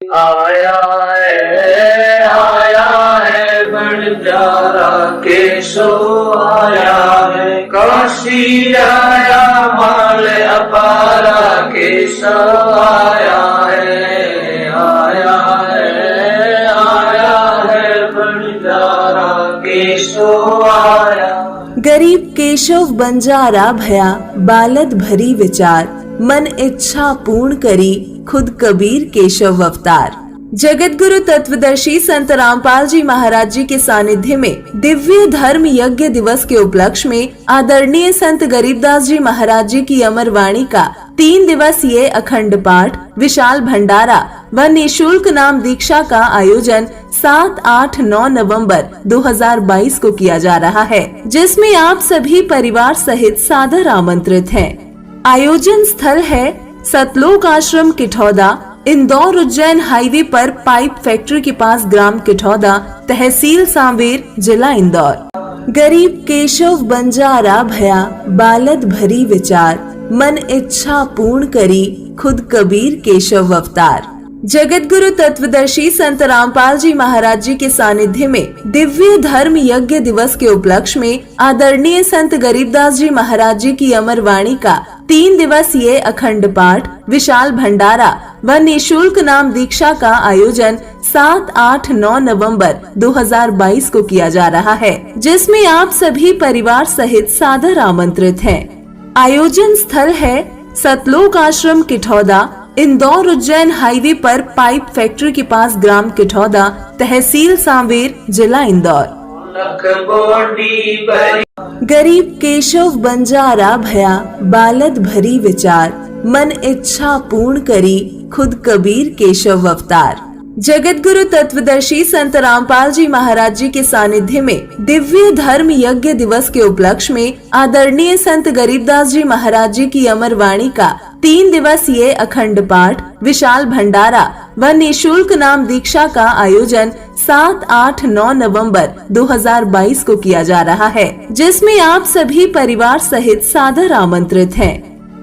आया है बंजारा केशव आया है, काशी आया माल अपारा केशव आया है, आया है बंजारा केशव आया। गरीब केशव बंजारा भया बालद भरी विचार, मन इच्छा पूर्ण करी खुद कबीर केशव अवतार। जगत गुरु तत्वदर्शी संत रामपाल जी महाराज जी के सानिध्य में दिव्य धर्म यज्ञ दिवस के उपलक्ष्य में आदरणीय संत गरीबदास जी महाराज जी की अमर वाणी का 3 दिवसीय अखंड पाठ, विशाल भंडारा व निःशुल्क नाम दीक्षा का आयोजन 7, 8, 9 नवंबर 2022 को किया जा रहा है, जिसमें आप सभी परिवार सहित सादर आमंत्रित हैं। आयोजन स्थल है सतलोक आश्रम किठौदा, इंदौर उज्जैन हाईवे पर पाइप फैक्ट्री के पास ग्राम किठौदा, तहसील सांवेर, जिला इंदौर। गरीब केशव बंजारा भया बालद भरी विचार, मन इच्छा पूर्ण करी खुद कबीर केशव अवतार। जगत गुरु तत्वदर्शी संत रामपाल जी महाराज जी के सानिध्य में दिव्य धर्म यज्ञ दिवस के उपलक्ष्य में आदरणीय संत गरीबदास जी महाराज जी की अमर वाणी का 3 दिवसीय अखंड पाठ, विशाल भंडारा व निःशुल्क नाम दीक्षा का आयोजन 7, 8, 9 नवंबर 2022 को किया जा रहा है, जिसमें आप सभी परिवार सहित सादर आमंत्रित हैं। आयोजन स्थल है सतलोक आश्रम किठौदा, इंदौर उज्जैन हाईवे पर पाइप फैक्ट्री के पास ग्राम किठौदा, तहसील सांवेर, जिला इंदौर। गरीब केशव बंजारा भया बालद भरी विचार, मन इच्छा पूर्ण करी खुद कबीर केशव अवतार। जगत गुरु तत्वदर्शी संत रामपाल जी महाराज जी के सानिध्य में दिव्य धर्म यज्ञ दिवस के उपलक्ष्य में आदरणीय संत गरीबदास जी महाराज जी की अमर वाणी का 3 दिवसीय अखंड पाठ, विशाल भंडारा व निःशुल्क नाम दीक्षा का आयोजन 7, 8, 9 नवंबर 2022 को किया जा रहा है, जिसमें आप सभी परिवार सहित सादर आमंत्रित हैं।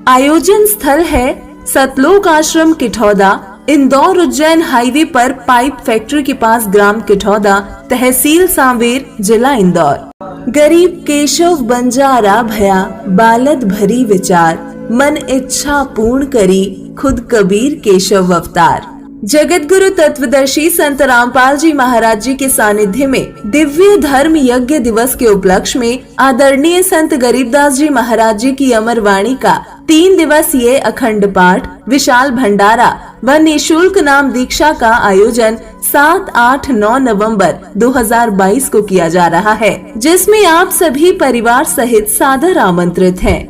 आयोजन स्थल है सतलोक आश्रम किठौदा, इंदौर उज्जैन हाईवे पर पाइप फैक्ट्री के पास ग्राम किठौदा, तहसील सांवेर, जिला इंदौर। गरीब केशव बंजारा भया बालद भरी विचार, मन इच्छा पूर्ण करी खुद कबीर केशव अवतार। जगत गुरु तत्वदर्शी संत रामपाल जी महाराज जी के सानिध्य में दिव्य धर्म यज्ञ दिवस के उपलक्ष्य में आदरणीय संत गरीबदास जी महाराज जी की अमर वाणी का 3 दिवसीय अखंड पाठ, विशाल भंडारा व निःशुल्क नाम दीक्षा का आयोजन 7, 8, 9 नवंबर 2022 को किया जा रहा है, जिसमें आप सभी परिवार सहित सादर आमंत्रित हैं।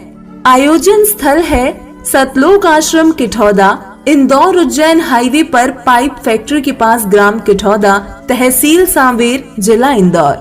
आयोजन स्थल है सतलोक आश्रम किठौदा, इंदौर उज्जैन हाईवे पर पाइप फैक्ट्री के पास ग्राम किठौदा, तहसील सांवेर, जिला इंदौर।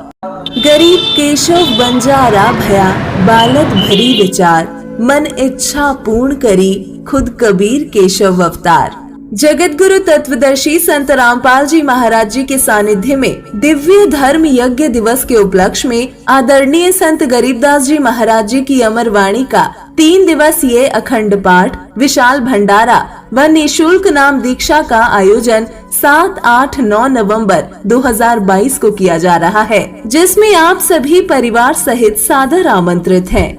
गरीब केशव बंजारा भया बालद भरी विचार, मन इच्छा पूर्ण करी खुद कबीर केशव अवतार। जगत गुरु तत्वदर्शी संत रामपाल जी महाराज जी के सानिध्य में दिव्य धर्म यज्ञ दिवस के उपलक्ष्य में आदरणीय संत गरीबदास जी महाराज जी की अमर वाणी का 3 दिवसीय अखंड पाठ, विशाल भंडारा व निःशुल्क नाम दीक्षा का आयोजन 7, 8, 9 नवंबर 2022 को किया जा रहा है, जिसमें आप सभी परिवार सहित सादर आमंत्रित हैं।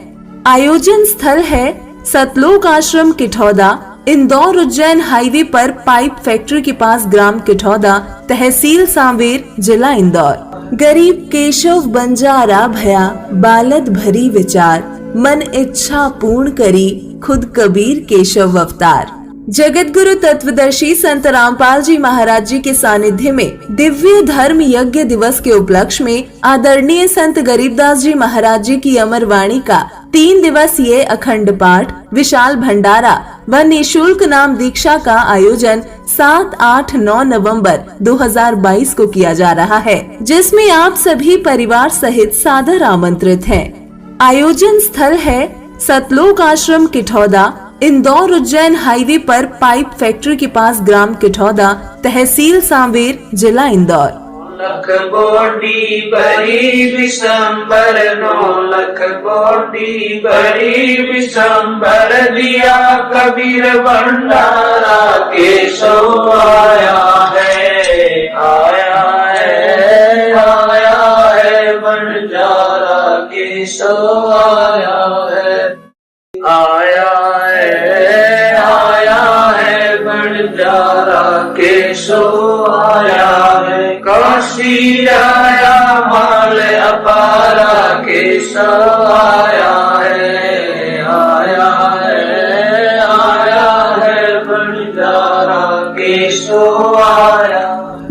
आयोजन स्थल है सतलोक आश्रम किठौदा, इंदौर उज्जैन हाईवे पर पाइप फैक्ट्री के पास ग्राम किठौदा, तहसील सांवेर, जिला इंदौर। गरीब केशव बंजारा भया बालद भरी विचार, मन इच्छा पूर्ण करी खुद कबीर केशव अवतार। जगत गुरु तत्वदर्शी संत रामपाल जी महाराज जी के सानिध्य में दिव्य धर्म यज्ञ दिवस के उपलक्ष्य में आदरणीय संत गरीबदास जी महाराज जी की अमर वाणी का 3 दिवसीय अखंड पाठ, विशाल भंडारा व निःशुल्क नाम दीक्षा का आयोजन 7, 8, 9 नवंबर 2022 को किया जा रहा है, जिसमें आप सभी परिवार सहित सादर आमंत्रित हैं। आयोजन स्थल है सतलोक आश्रम किठौदा, इंदौर उज्जैन हाईवे पर पाइप फैक्ट्री के पास ग्राम किठौदा, तहसील सांवेर, जिला इंदौर। लख बोडी बड़ी विशंबर 9 लख बोडी बड़ी विशंबर दिया कबीर भंडारा केशव आया है बंजारा केशव आया है बंजारा केशव आया है काशी आया माल अपारा केशव आया है बंजारा केशव आया।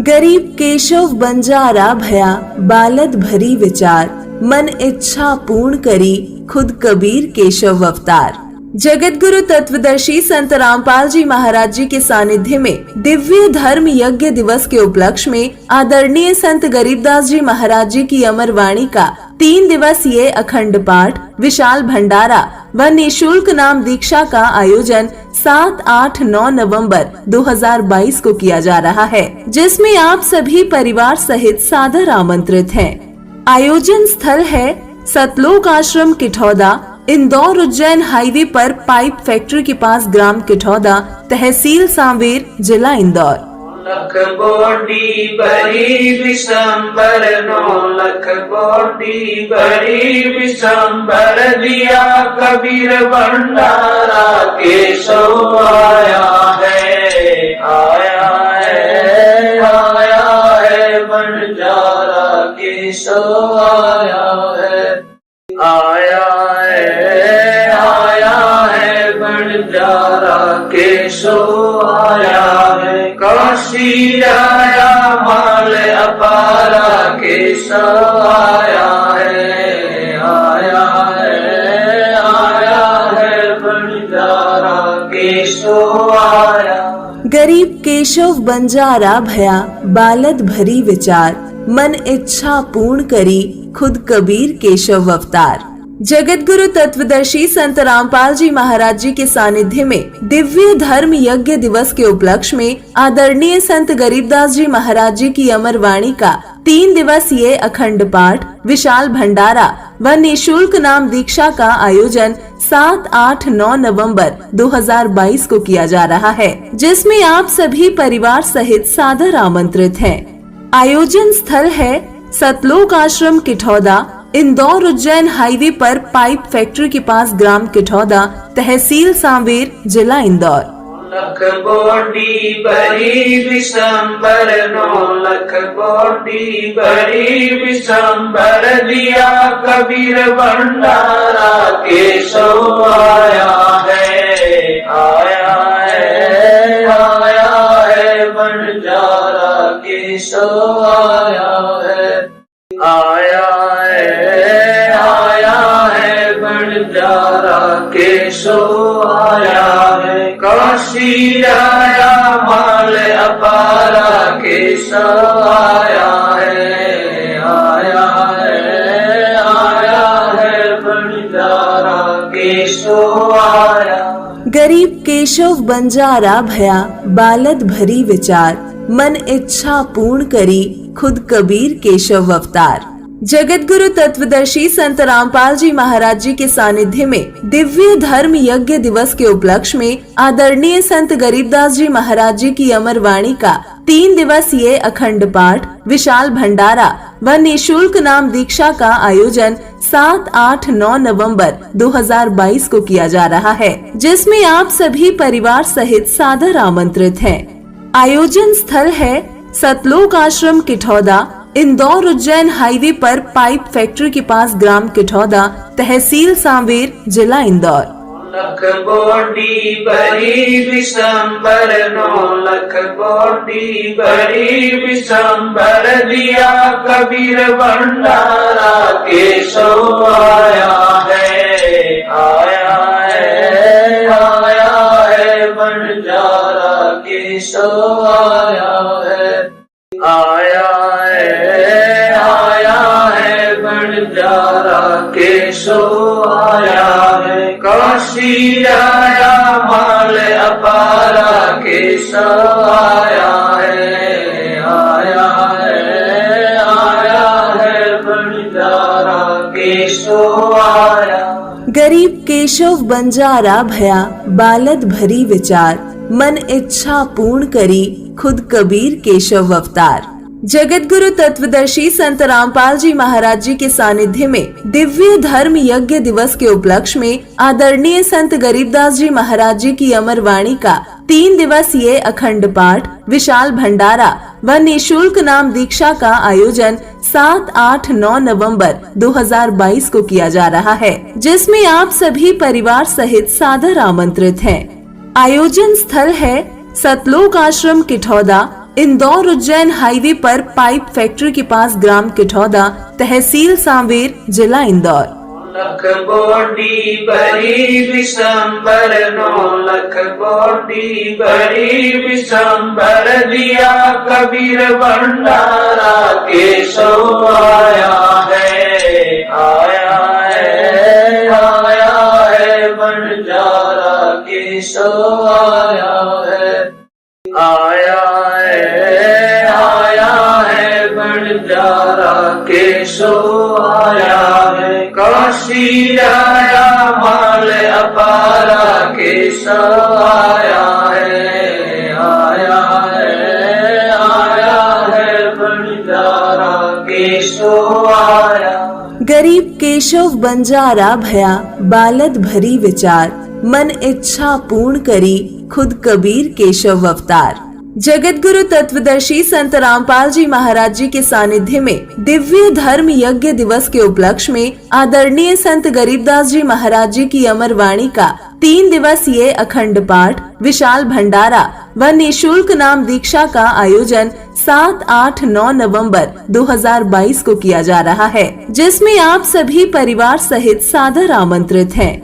गरीब केशव बंजारा भया बालद भरी विचार मन इच्छा पूर्ण करी खुद कबीर केशव अवतार। जगत गुरु तत्वदर्शी संत रामपाल जी महाराज जी के सानिध्य में दिव्य धर्म यज्ञ दिवस के उपलक्ष्य में आदरणीय संत गरीबदास जी महाराज जी की अमर वाणी का 3 दिवसीय अखंड पाठ, विशाल भंडारा व निःशुल्क नाम दीक्षा का आयोजन 7, 8, 9 नवंबर 2022 को किया जा रहा है, जिसमें आप सभी परिवार सहित सादर आमंत्रित हैं। आयोजन स्थल है सतलोक आश्रम किठौदा, इंदौर उज्जैन हाईवे पर पाइप फैक्ट्री के पास, ग्राम किठौदा, तहसील सांवेर, जिला इंदौर। लख बोडी बड़ी विशंबर 9 लख बोडी बड़ी विशंबर दिया कबीर भंडारा केशव आया है बंजारा केशव आया है बंजारा केशव आया है काशी आया माल अपारा केशव आया है बंजारा केशव आया। गरीब केशव बंजारा भया बालद भरी विचार मन इच्छा पूर्ण करी खुद कबीर केशव अवतार। जगत गुरु तत्वदर्शी संत रामपाल जी महाराज जी के सानिध्य में दिव्य धर्म यज्ञ दिवस के उपलक्ष्य में आदरणीय संत गरीबदास जी महाराज जी की अमर वाणी का 3 दिवसीय अखंड पाठ, विशाल भंडारा व निःशुल्क नाम दीक्षा का आयोजन 7, 8, 9 नवंबर 2022 को किया जा रहा है, जिसमें आप सभी परिवार सहित सादर आमंत्रित हैं। आयोजन स्थल है सतलोक आश्रम किठौदा, इंदौर उज्जैन हाईवे पर पाइप फैक्ट्री के पास, ग्राम किठौदा, तहसील सांवेर, जिला इंदौर। लख बोडी बड़ी विशंबर 9 लख बोडी बड़ी विशंबर दिया कबीर भंडारा केशव आया है बंजारा केशव आया है बंजारा केशव आया है काशी आया माल अपारा केशव आया है बंजारा केशव आया। गरीब केशव बंजारा भया बालद भरी विचार मन इच्छा पूर्ण करी खुद कबीर केशव अवतार। जगत गुरु तत्वदर्शी संत रामपाल जी महाराज जी के सानिध्य में दिव्य धर्म यज्ञ दिवस के उपलक्ष्य में आदरणीय संत गरीबदास जी महाराज जी की अमर वाणी का 3 दिवसीय अखंड पाठ, विशाल भंडारा व निःशुल्क नाम दीक्षा का आयोजन 7, 8, 9 नवंबर 2022 को किया जा रहा है, जिसमें आप सभी परिवार सहित सादर आमंत्रित हैं। आयोजन स्थल है सतलोक आश्रम किठौदा, इंदौर उज्जैन हाईवे पर पाइप फैक्ट्री के पास, ग्राम किठौदा, तहसील सांवेर, जिला इंदौर। लख बोडी बड़ी विशंबर 9 लख बोडी बड़ी विशंबर दिया कबीर भंडारा केशव आया है बंजारा केशव आया है बंजारा केशव आया है काशी आया माल अपारा केशव आया है गरीब केशव बंजारा भया बालद भरी विचार, मन इच्छा पूर्ण करी खुद कबीर केशव अवतार। जगत गुरु तत्वदर्शी संत रामपाल जी महाराज जी के सानिध्य में दिव्य धर्म यज्ञ दिवस के उपलक्ष्य में आदरणीय संत गरीबदास जी महाराज जी की अमर वाणी का 3 दिवसीय अखंड पाठ, विशाल भंडारा व निःशुल्क नाम दीक्षा का आयोजन 7, 8, 9 नवंबर 2022 को किया जा रहा है, जिसमें आप सभी परिवार सहित सादर आमंत्रित हैं। आयोजन स्थल है सतलोक आश्रम किठौदा, इंदौर उज्जैन हाईवे पर पाइप फैक्ट्री के पास, ग्राम किठौदा, तहसील सांवेर, जिला इंदौर। 9 लख बोटी बड़ी विशंबर, 9 लख बोटी बड़ी विशंबर, दिया कबीर भंडारा केशव आया है, आया है, आया है बंजारा केशव आया है, आया बंजारा केशव आया है, काशी आया माल अपारा केशव आया है, आया है बंजारा केशव आया। गरीब केशव बंजारा भया बालद भरी विचार, मन इच्छा पूर्ण करी खुद कबीर केशव अवतार। जगत गुरु तत्वदर्शी संत रामपाल जी महाराज जी के सानिध्य में दिव्य धर्म यज्ञ दिवस के उपलक्ष्य में आदरणीय संत गरीबदास जी महाराज जी की अमर वाणी का 3 दिवसीय अखंड पाठ, विशाल भंडारा व निःशुल्क नाम दीक्षा का आयोजन 7, 8, 9 नवंबर 2022 को किया जा रहा है, जिसमें आप सभी परिवार सहित सादर आमंत्रित हैं।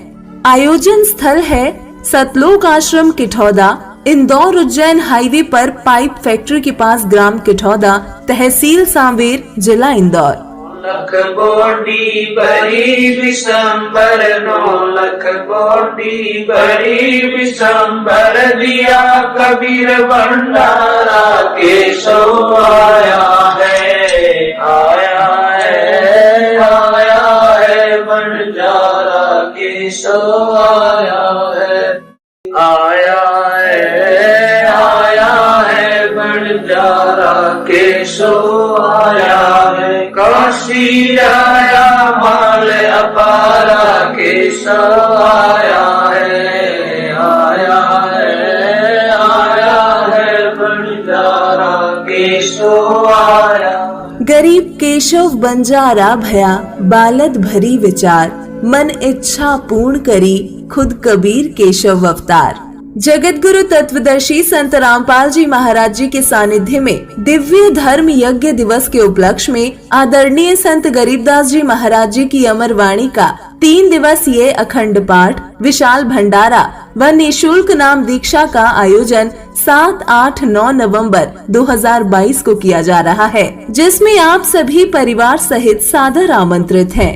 आयोजन स्थल है सतलोक आश्रम किठौदा, इंदौर उज्जैन हाईवे पर पाइप फैक्ट्री के पास, ग्राम किठौदा, तहसील सांवेर, जिला इंदौर। 9 लख बोटी बड़ी विशंबर, 9 लख बोटी बड़ी विशंबर, दिया कबीर भंडारा केशव आया है, आया है बंजारा केशव आया है, आया है बंजारा केशव आया है, काशी आया माल अपारा केशव आया है, आया है बंजारा केशव आया। गरीब केशव बंजारा भया बालद भरी विचार, मन इच्छा पूर्ण करी खुद कबीर केशव अवतार। जगत गुरु तत्वदर्शी संत रामपाल जी महाराज जी के सानिध्य में दिव्य धर्म यज्ञ दिवस के उपलक्ष्य में आदरणीय संत गरीबदास जी महाराज जी की अमर वाणी का 3 दिवसीय अखंड पाठ, विशाल भंडारा व निःशुल्क नाम दीक्षा का आयोजन 7, 8, 9 नवंबर 2022 को किया जा रहा है, जिसमें आप सभी परिवार सहित सादर आमंत्रित हैं।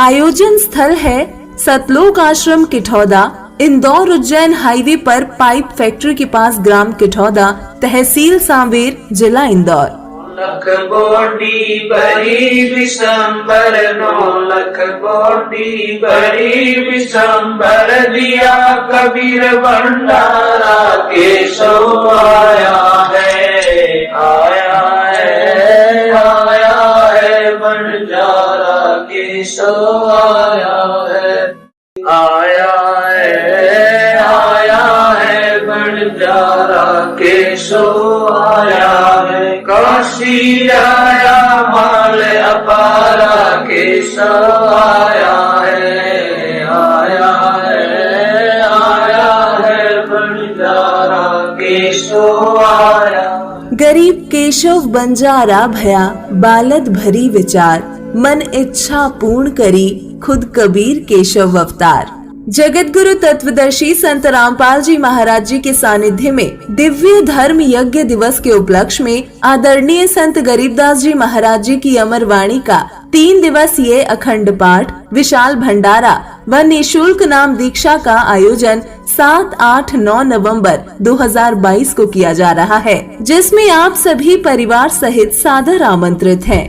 आयोजन स्थल है सतलोक आश्रम किठौदा, इंदौर उज्जैन हाईवे पर पाइप फैक्ट्री के पास, ग्राम किठौदा, तहसील सांवेर, जिला इंदौर। 9 लख बोटी बड़ी विशंबर, 9 लख बोटी बड़ी विशंबर, दिया कबीर भंडारा केशव आया है, आया है बंजारा केशव आया है, आया है बंजारा केशव आया है, काशी आया माल अपारा केशव आया है, आया है बंजारा केशव आया। गरीब केशव बंजारा भया बालद भरी विचार, मन इच्छा पूर्ण करी खुद कबीर केशव अवतार। जगत गुरु तत्वदर्शी संत रामपाल जी महाराज जी के सानिध्य में दिव्य धर्म यज्ञ दिवस के उपलक्ष्य में आदरणीय संत गरीबदास जी महाराज जी की अमर वाणी का 3 दिवसीय अखंड पाठ, विशाल भंडारा व निःशुल्क नाम दीक्षा का आयोजन 7, 8, 9 नवंबर 2022 को किया जा रहा है, जिसमें आप सभी परिवार सहित सादर आमंत्रित हैं।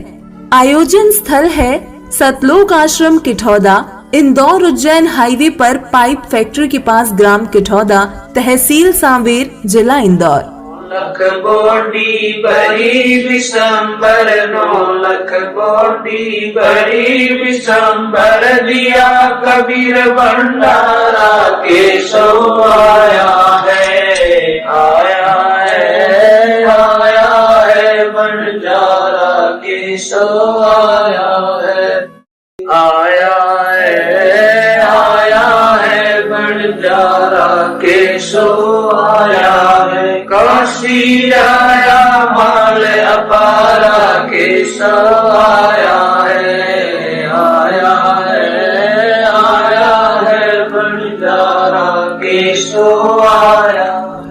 आयोजन स्थल है सतलोक आश्रम किठौदा, इंदौर उज्जैन हाईवे पर पाइप फैक्ट्री के पास ग्राम किठौदा, तहसील सांवेर, जिला इंदौर। 9 लख बोटी भरी विशंबर, 9 लख बोटी भरी विशंबर, दिया कबीर भंडारा केशव आया है, आया है, आया है बंजारा केशव आया है, आया है, आया है बंजारा केशव आया है, काशी आया माल अपारा केशव आया है, आया है, आया है बंजारा केशव आया।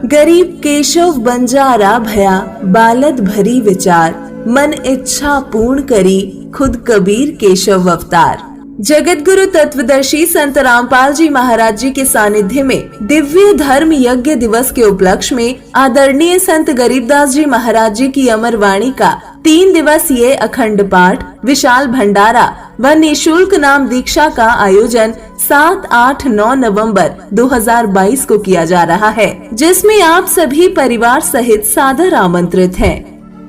गरीब केशव बंजारा भया, बालद भरी विचार, मन इच्छा पूर्ण करी, खुद कबीर केशव अवतार। जगत गुरु तत्वदर्शी संत रामपाल जी महाराज जी के सानिध्य में दिव्य धर्म यज्ञ दिवस के उपलक्ष्य में आदरणीय संत गरीबदास जी महाराज जी की अमर वाणी का 3 दिवसीय अखंड पाठ, विशाल भंडारा व निःशुल्क नाम दीक्षा का आयोजन 7, 8, 9 नवंबर 2022 को किया जा रहा है, जिसमें आप सभी परिवार सहित सादर आमंत्रित हैं।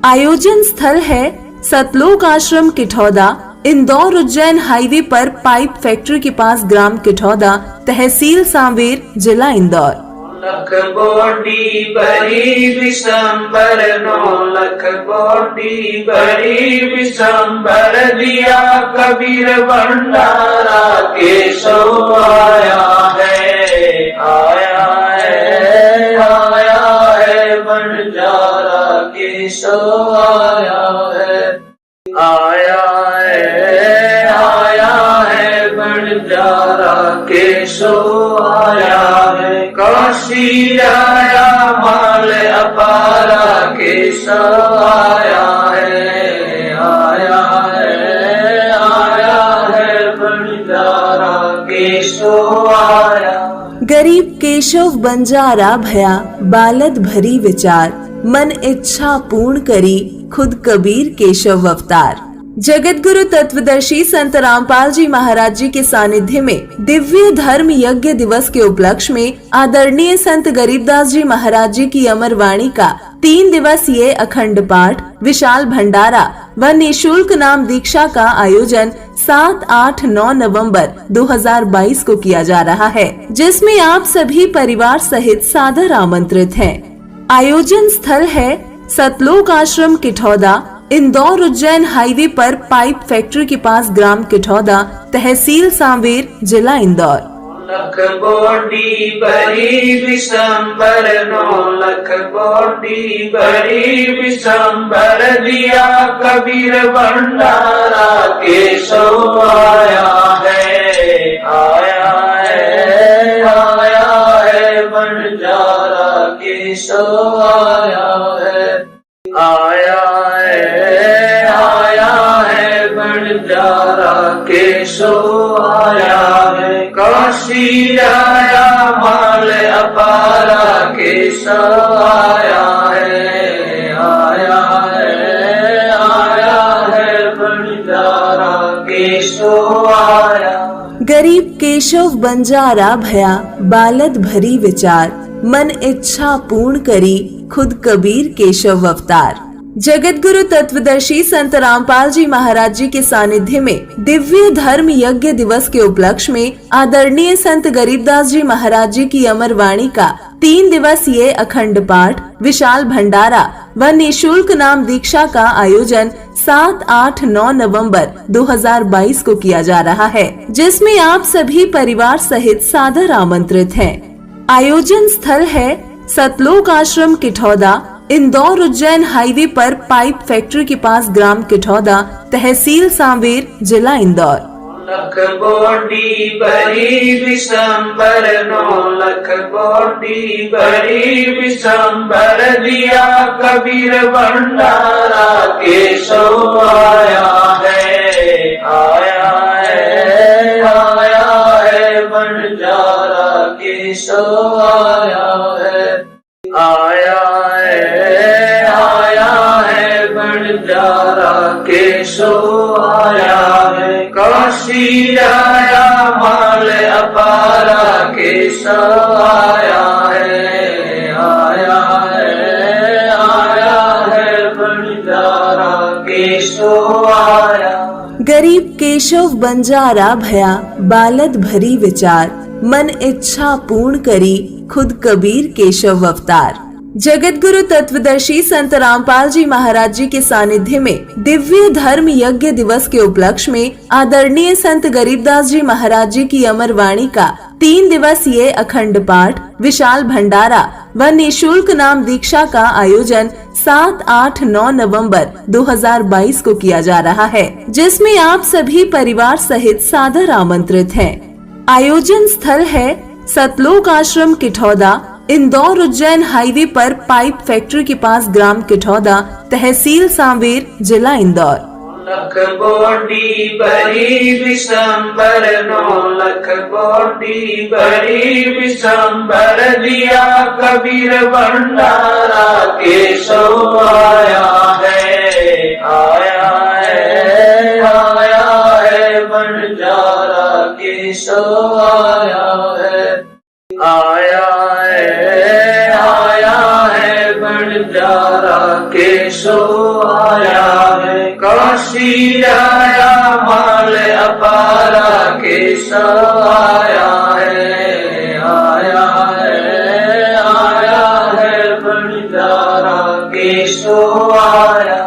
आयोजन स्थल है सतलोक आश्रम किठौदा, इंदौर उज्जैन हाईवे पर पाइप फैक्ट्री के पास ग्राम किठौदा, तहसील सांवेर, जिला इंदौर। 9 लख बोटी भरी विशंबर, 9 लख बोटी भरी विशंबर, दिया कबीर भंडारा केशव आया है, आया है, आया है बंजारा केशव आया है, आया है, आया है बंजारा केशव आया है, काशी आया माल अपारा केशव आया है, आया है, आया है बंजारा केशव आया। गरीब केशव बंजारा भया, बालद भरी विचार, मन इच्छा पूर्ण करी, खुद कबीर केशव अवतार। जगत गुरु तत्वदर्शी संत रामपाल जी महाराज जी के सानिध्य में दिव्य धर्म यज्ञ दिवस के उपलक्ष्य में आदरणीय संत गरीबदास जी महाराज जी की अमर वाणी का 3 दिवसीय अखंड पाठ, विशाल भंडारा व निःशुल्क नाम दीक्षा का आयोजन 7, 8, 9 नवंबर 2022 को किया जा रहा है, जिसमें आप सभी परिवार सहित सादर आमंत्रित हैं। आयोजन स्थल है सतलोक आश्रम किठौदा, इंदौर उज्जैन हाईवे पर पाइप फैक्ट्री के पास ग्राम किठौदा, तहसील सांवेर, जिला इंदौर। 9 लख बोटी भरी विशंबर, 9 लख बोटी भरी विशंबर, दिया कबीर भंडारा केशव आया है, आया है, आया है बंजारा केशव आया है, आया है, आया है बंजारा केशव आया है, काशी आया माल अपारा केशव आया है, आया है, आया है बंजारा केशव आया। गरीब केशव बंजारा भया, बालद भरी विचार, मन इच्छा पूर्ण करी, खुद कबीर केशव अवतार। जगत गुरु तत्वदर्शी संत रामपाल जी महाराज जी के सानिध्य में दिव्य धर्म यज्ञ दिवस के उपलक्ष्य में आदरणीय संत गरीबदास जी महाराज जी की अमर वाणी का 3 दिवसीय अखंड पाठ, विशाल भंडारा व निःशुल्क नाम दीक्षा का आयोजन 7, 8, 9 नवंबर 2022 को किया जा रहा है, जिसमें आप सभी परिवार सहित सादर आमंत्रित हैं। आयोजन स्थल है सतलोक आश्रम किठौदा, इंदौर उज्जैन हाईवे पर पाइप फैक्ट्री के पास ग्राम किठौदा, तहसील सांवेर, जिला इंदौर। 9 लख बोटी भरी विशंबर, 9 लख बोटी भरी विशंबर, दिया कबीर भंडारा केशव आया है, आया है, आया है बंजारा केशव आया है, आया है, आया है बंजारा केशव आया है, काशी आया माल अपारा केशव आया है, आया है, आया है बंजारा केशव आया। गरीब केशव बंजारा भया बालद भरी विचार, मन इच्छा पूर्ण करी खुद कबीर केशव अवतार। जगत गुरु तत्वदर्शी संत रामपाल जी महाराज जी के सानिध्य में दिव्य धर्म यज्ञ दिवस के उपलक्ष्य में आदरणीय संत गरीबदास जी महाराज जी की अमर वाणी का 3 दिवसीय अखंड पाठ, विशाल भंडारा व निःशुल्क नाम दीक्षा का आयोजन 7, 8, 9 नवंबर 2022 को किया जा रहा है, जिसमें आप सभी परिवार सहित सादर आमंत्रित हैं। आयोजन स्थल है सतलोक आश्रम किठौदा, इंदौर उज्जैन हाईवे पर पाइप फैक्ट्री के पास, ग्राम किठौदा, तहसील सांवेर, जिला इंदौर। लख बोडी बड़ी विशंबर, 9 लख बोडी बड़ी विशंबर, दिया कबीर भंडारा केशव आया है, आया है, आया है बंजारा केशव आया है, आया है, आया है बंजारा केशव आया है। काशी आया माल अपारा केशव आया है, आया है, आया है बंजारा केशव आया।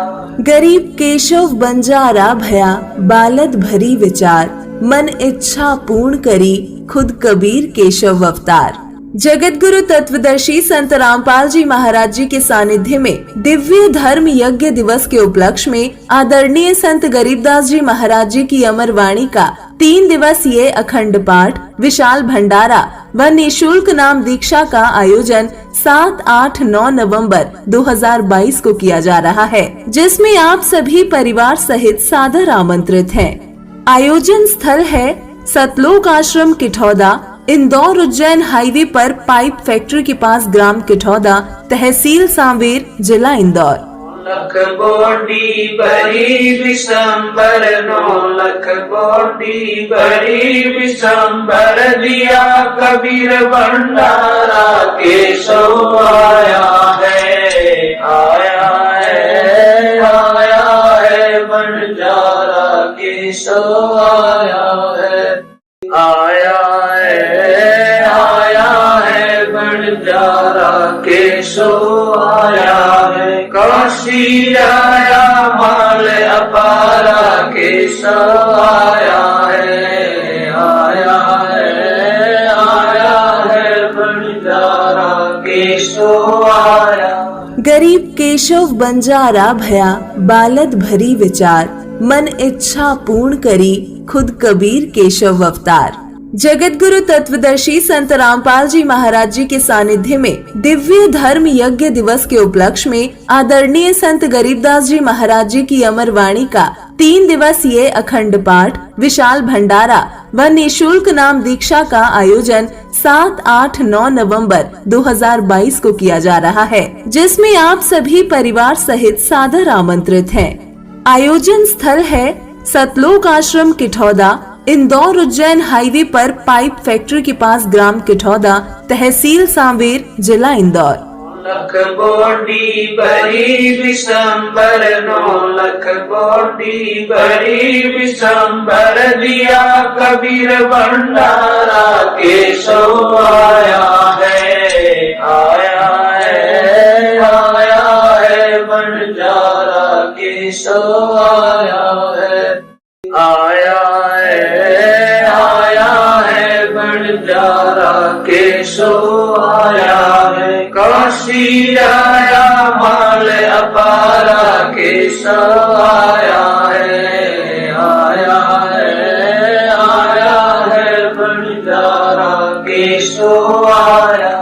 गरीब केशव बंजारा भया बालद भरी विचार, मन इच्छा पूर्ण करी खुद कबीर केशव अवतार। जगत गुरु तत्वदर्शी संत रामपाल जी महाराज जी के सानिध्य में दिव्य धर्म यज्ञ दिवस के उपलक्ष्य में आदरणीय संत गरीबदास जी महाराज जी की अमर वाणी का 3 दिवसीय अखंड पाठ, विशाल भंडारा व निःशुल्क नाम दीक्षा का आयोजन 7, 8, 9 नवंबर 2022 को किया जा रहा है, जिसमें आप सभी परिवार सहित सादर आमंत्रित हैं। आयोजन स्थल है सतलोक आश्रम किठौदा, इंदौर उज्जैन हाईवे पर पाइप फैक्ट्री के पास, ग्राम किठौदा, तहसील सांवेर, जिला इंदौर। लख बोडी बड़ी विशंबर, 9 लख बोडी बड़ी विशंबर, दिया कबीर भंडारा केशव आया है, आया है, आया है बंजारा केशव आया है, आया है, आया है बंजारा केशव आया है। काशी आया माल अपारा केशव आया है, आया है, आया है बंजारा केशव आया। गरीब केशव बंजारा भया बालद भरी विचार, मन इच्छा पूर्ण करी खुद कबीर केशव अवतार। जगत गुरु तत्वदर्शी संत रामपाल जी महाराज जी के सानिध्य में दिव्य धर्म यज्ञ दिवस के उपलक्ष्य में आदरणीय संत गरीबदास जी महाराज जी की अमर वाणी का 3 दिवसीय अखंड पाठ, विशाल भंडारा व निःशुल्क नाम दीक्षा का आयोजन 7, 8, 9 नवंबर 2022 को किया जा रहा है, जिसमें आप सभी परिवार सहित सादर आमंत्रित हैं। आयोजन स्थल है सतलोक आश्रम किठौदा, इंदौर उज्जैन हाईवे पर पाइप फैक्ट्री के पास, ग्राम किठौदा, तहसील सांवेर, जिला इंदौर। लख बोडी बड़ी विशंबर, 9 लख बोडी बड़ी विशंबर, दिया कबीर भंडारा केशव आया है, आया है, आया है बंजारा केशव आया है, आया है, आया है बंजारा केशव आया है। काशी आया माल अपारा केशव आया है, आया है, आया है बंजारा केशव आया।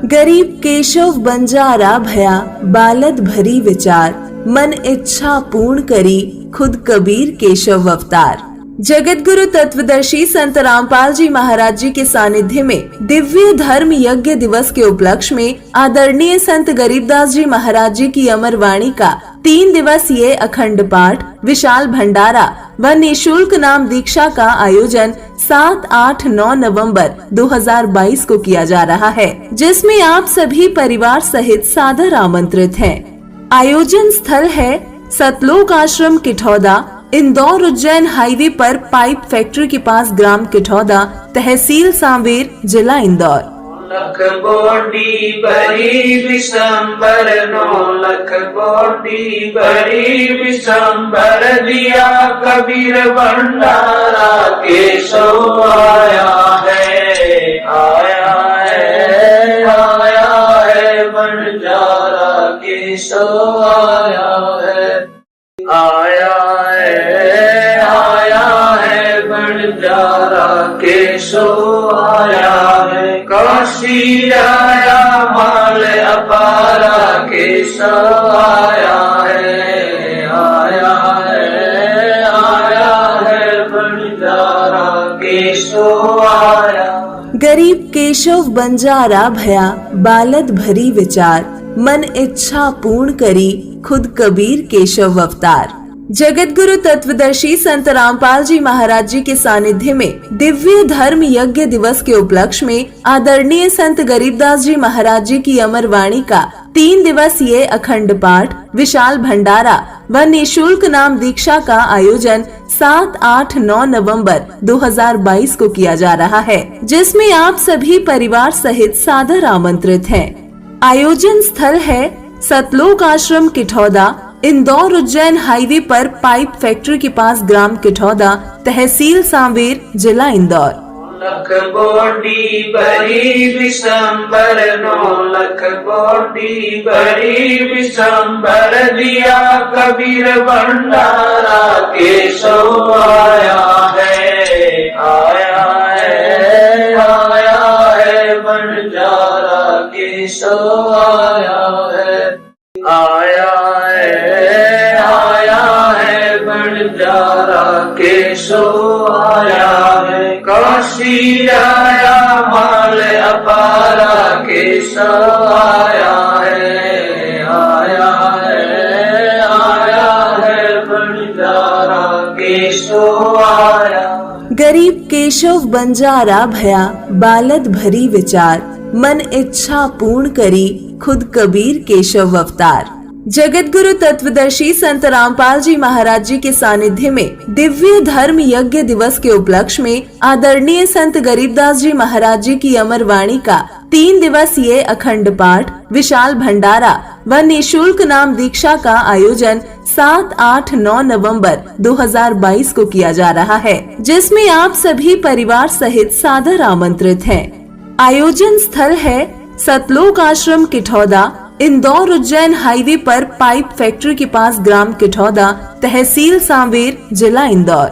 गरीब केशव बंजारा भया बालद भरी विचार, मन इच्छा पूर्ण करी खुद कबीर केशव अवतार। जगत गुरु तत्वदर्शी संत रामपाल जी महाराज जी के सानिध्य में दिव्य धर्म यज्ञ दिवस के उपलक्ष्य में आदरणीय संत गरीबदास जी महाराज जी की अमर वाणी का 3 दिवसीय अखंड पाठ, विशाल भंडारा व निःशुल्क नाम दीक्षा का आयोजन 7, 8, 9 नवंबर 2022 को किया जा रहा है, जिसमें आप सभी परिवार सहित सादर आमंत्रित हैं। आयोजन स्थल है सतलोक आश्रम किठौदा, इंदौर उज्जैन हाईवे पर पाइप फैक्ट्री के पास, ग्राम किठौदा, तहसील सांवेर, जिला इंदौर। लख बोडी बड़ी विशंबर 9 लख बोडी बड़ी विशंबर दिया कबीर भंडारा केशव आया है, आया है, आया है बंजारा केशव आया है, आया है, आया है बंजारा केशव आया है। काशी आया माल अपारा केशव आया है, आया है, आया है बंजारा केशव आया। गरीब केशव बंजारा भया बालद भरी विचार, मन इच्छा पूर्ण करी खुद कबीर केशव अवतार। जगत गुरु तत्वदर्शी संत रामपाल जी महाराज जी के सानिध्य में दिव्य धर्म यज्ञ दिवस के उपलक्ष्य में आदरणीय संत गरीबदास जी महाराज जी की अमर वाणी का 3 दिवसीय अखंड पाठ, विशाल भंडारा व निःशुल्क नाम दीक्षा का आयोजन 7, 8, 9 नवंबर 2022 को किया जा रहा है, जिसमें आप सभी परिवार सहित सादर आमंत्रित हैं। आयोजन स्थल है सतलोक आश्रम किठौदा, इंदौर उज्जैन हाईवे पर पाइप फैक्ट्री के पास, ग्राम किठौदा, तहसील सांवेर, जिला इंदौर। लख बोडी बड़ी विशंबर 9 लख बोडी बड़ी विशंबर दिया कबीर भंडारा केशव आया है, आया है, आया है बंजारा केशव आया है, आया है, आया है बंजारा केशव आया है। काशी आया माल अपारा केशव आया है, आया है, आया है बंजारा केशव आया। गरीब केशव बंजारा भया बालद भरी विचार, मन इच्छा पूर्ण करी खुद कबीर केशव अवतार। जगत गुरु तत्वदर्शी संत रामपाल जी महाराज जी के सानिध्य में दिव्य धर्म यज्ञ दिवस के उपलक्ष्य में आदरणीय संत गरीबदास जी महाराज जी की अमर वाणी का 3 दिवसीय अखंड पाठ, विशाल भंडारा व निःशुल्क नाम दीक्षा का आयोजन 7, 8, 9 नवंबर 2022 को किया जा रहा है, जिसमें आप सभी परिवार सहित सादर आमंत्रित हैं। आयोजन स्थल है सतलोक आश्रम किठौदा, इंदौर उज्जैन हाईवे पर पाइप फैक्ट्री के पास, ग्राम किठौदा, तहसील सांवेर, जिला इंदौर।